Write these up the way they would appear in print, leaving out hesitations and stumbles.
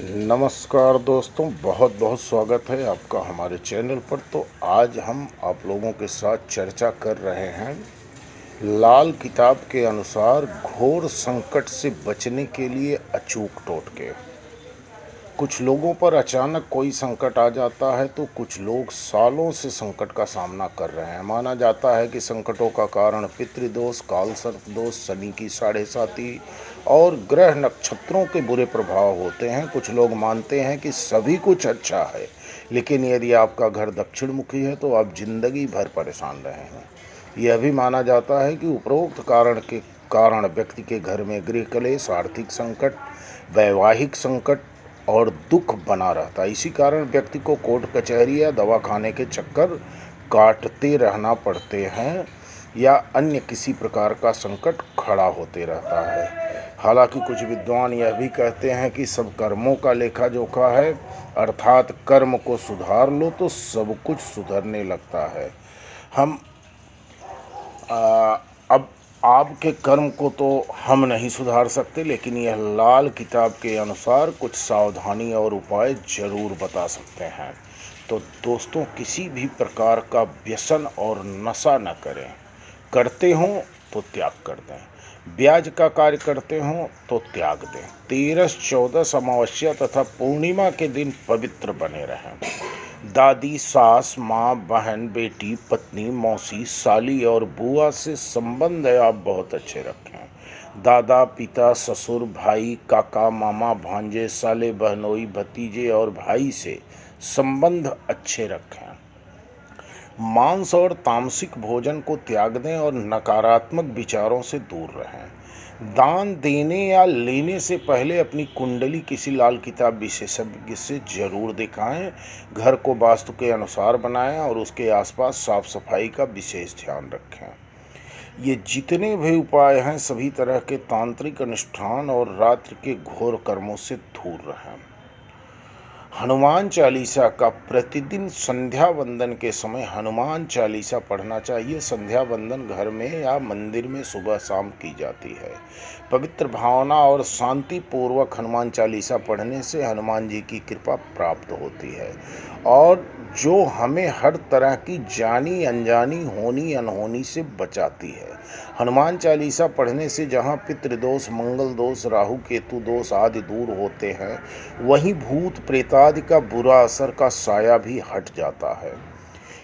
नमस्कार दोस्तों, बहुत बहुत स्वागत है आपका हमारे चैनल पर। तो आज हम आप लोगों के साथ चर्चा कर रहे हैं लाल किताब के अनुसार घोर संकट से बचने के लिए अचूक टोटके। कुछ लोगों पर अचानक कोई संकट आ जाता है तो कुछ लोग सालों से संकट का सामना कर रहे हैं। माना जाता है कि संकटों का कारण पितृदोष, काल सर्प दोष, शनि की साढ़े साती और ग्रह नक्षत्रों के बुरे प्रभाव होते हैं। कुछ लोग मानते हैं कि सभी कुछ अच्छा है, लेकिन यदि आपका घर दक्षिण मुखी है तो आप जिंदगी भर परेशान रहे हैं। यह भी माना जाता है कि उपरोक्त कारण व्यक्ति के घर में गृह कलेश, आर्थिक संकट, वैवाहिक संकट और दुख बना रहता है। इसी कारण व्यक्ति को कोर्ट कचहरी या दवा खाने के चक्कर काटते रहना पड़ते हैं या अन्य किसी प्रकार का संकट खड़ा होते रहता है। हालांकि कुछ विद्वान यह भी कहते हैं कि सब कर्मों का लेखा जोखा है, अर्थात कर्म को सुधार लो तो सब कुछ सुधरने लगता है। हम अब आपके कर्म को तो हम नहीं सुधार सकते, लेकिन यह लाल किताब के अनुसार कुछ सावधानी और उपाय जरूर बता सकते हैं। तो दोस्तों, किसी भी प्रकार का व्यसन और नशा न करें। करते हों तो त्याग कर दें। ब्याज का कार्य करते हों तो त्याग दें। 13, 14 अमावस्या तथा पूर्णिमा के दिन पवित्र बने रहें। दादी, सास, माँ, बहन, बेटी, पत्नी, मौसी, साली और बुआ से संबंध आप बहुत अच्छे रखें। दादा, पिता, ससुर, भाई, काका, मामा, भांजे, साले, बहनोई, भतीजे और भाई से संबंध अच्छे रखें। मांस और तामसिक भोजन को त्याग दें और नकारात्मक विचारों से दूर रहें। दान देने या लेने से पहले अपनी कुंडली किसी लाल किताब विशेषज्ञ से जरूर दिखाएं। घर को वास्तु के अनुसार बनाएं और उसके आसपास साफ सफाई का विशेष ध्यान रखें। ये जितने भी उपाय हैं सभी तरह के तांत्रिक अनुष्ठान और रात्रि के घोर कर्मों से दूर रहें। हनुमान चालीसा का प्रतिदिन संध्या वंदन के समय हनुमान चालीसा पढ़ना चाहिए। संध्या वंदन घर में या मंदिर में सुबह शाम की जाती है। पवित्र भावना और शांति पूर्वक हनुमान चालीसा पढ़ने से हनुमान जी की कृपा प्राप्त होती है और जो हमें हर तरह की जानी अनजानी, होनी अनहोनी से बचाती है। हनुमान चालीसा पढ़ने से जहाँ पितृदोष, मंगल दोष, राहु केतु दोष आदि दूर होते हैं, वहीं भूत प्रेतादि का बुरा असर का साया भी हट जाता है।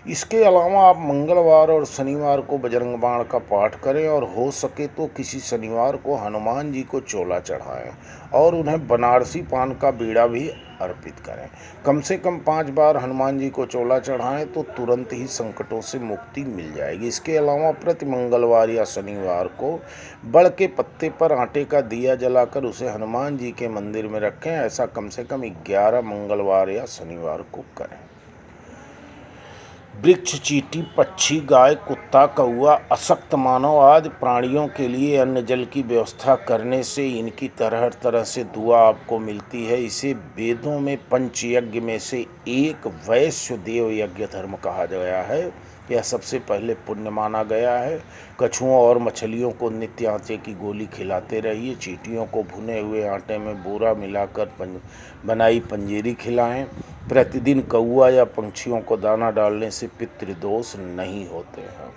इसके अलावा आप मंगलवार और शनिवार को बजरंग बाण का पाठ करें और हो सके तो किसी शनिवार को हनुमान जी को चोला चढ़ाएं और उन्हें बनारसी पान का बीड़ा भी अर्पित करें। कम से कम 5 बार हनुमान जी को चोला चढ़ाएं तो तुरंत ही संकटों से मुक्ति मिल जाएगी। इसके अलावा प्रति मंगलवार या शनिवार को बड़ के पत्ते पर आटे का दिया जलाकर उसे हनुमान जी के मंदिर में रखें। ऐसा कम से कम 11 मंगलवार या शनिवार को करें। वृक्ष, चींटी, पक्षी, गाय, कुत्ता, कौआ, अशक्त मानव आदि प्राणियों के लिए अन्न जल की व्यवस्था करने से इनकी तरह तरह से दुआ आपको मिलती है। इसे वेदों में पंचयज्ञ में से एक वैश्य देव यज्ञ धर्म कहा गया है। यह सबसे पहले पुण्य माना गया है। कछुओं और मछलियों को नित्य आटे की गोली खिलाते रहिए। चींटियों को भुने हुए आटे में बूरा मिलाकर बनाई पंजीरी खिलाएं। प्रतिदिन कौआ या पंछियों को दाना डालने से पितृदोष नहीं होते हैं।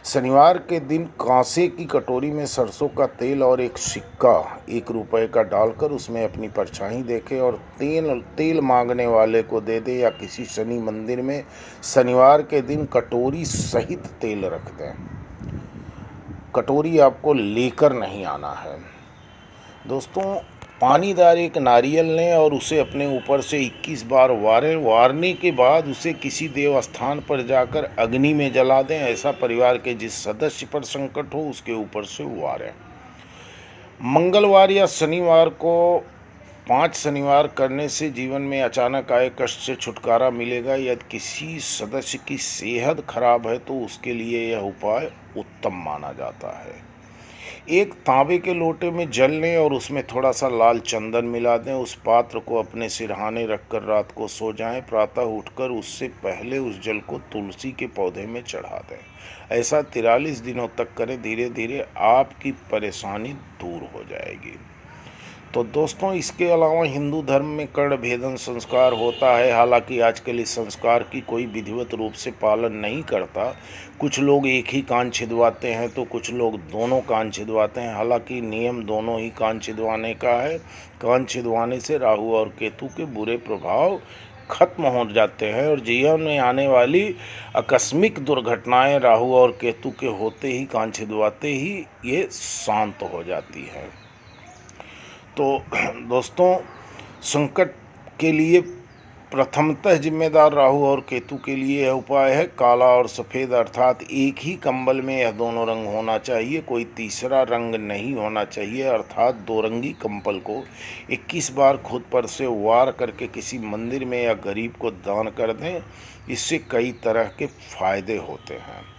शनिवार के दिन कांसे की कटोरी में सरसों का तेल और एक सिक्का 1 रुपये का डालकर उसमें अपनी परछाई देखें और तेल मांगने वाले को दे दे या किसी शनि मंदिर में शनिवार के दिन कटोरी सहित तेल रख दें। कटोरी आपको लेकर नहीं आना है। दोस्तों, पानीदार एक नारियल लें और उसे अपने ऊपर से 21 बार वारने के बाद उसे किसी देव स्थान पर जाकर अग्नि में जला दें। ऐसा परिवार के जिस सदस्य पर संकट हो उसके ऊपर से वारें। मंगलवार या शनिवार को 5 शनिवार करने से जीवन में अचानक आए कष्ट से छुटकारा मिलेगा। यदि किसी सदस्य की सेहत खराब है तो उसके लिए यह उपाय उत्तम माना जाता है। एक तांबे के लोटे में जल लें और उसमें थोड़ा सा लाल चंदन मिला दें। उस पात्र को अपने सिरहाने रखकर रात को सो जाएं। प्रातः उठकर उससे पहले उस जल को तुलसी के पौधे में चढ़ा दें। ऐसा 43 दिनों तक करें। धीरे धीरे आपकी परेशानी दूर हो जाएगी। तो दोस्तों इसके अलावा हिंदू धर्म में कर्ण भेदन संस्कार होता है। हालांकि आजकल इस संस्कार की कोई विधिवत रूप से पालन नहीं करता। कुछ लोग एक ही कान छिदवाते हैं तो कुछ लोग दोनों कान छिदवाते हैं। हालांकि नियम दोनों ही कान छिदवाने का है। कान छिदवाने से राहु और केतु के बुरे प्रभाव खत्म हो जाते हैं और जीवन में आने वाली आकस्मिक दुर्घटनाएं राहु और केतु के होते ही, कान छिदवाते ही ये शांत हो जाती हैं। तो दोस्तों संकट के लिए प्रथमतः जिम्मेदार राहु और केतु के लिए यह उपाय है काला और सफ़ेद, अर्थात एक ही कंबल में यह दोनों रंग होना चाहिए, कोई तीसरा रंग नहीं होना चाहिए। अर्थात दो रंगी कंबल को 21 बार खुद पर से वार करके किसी मंदिर में या गरीब को दान कर दें। इससे कई तरह के फायदे होते हैं।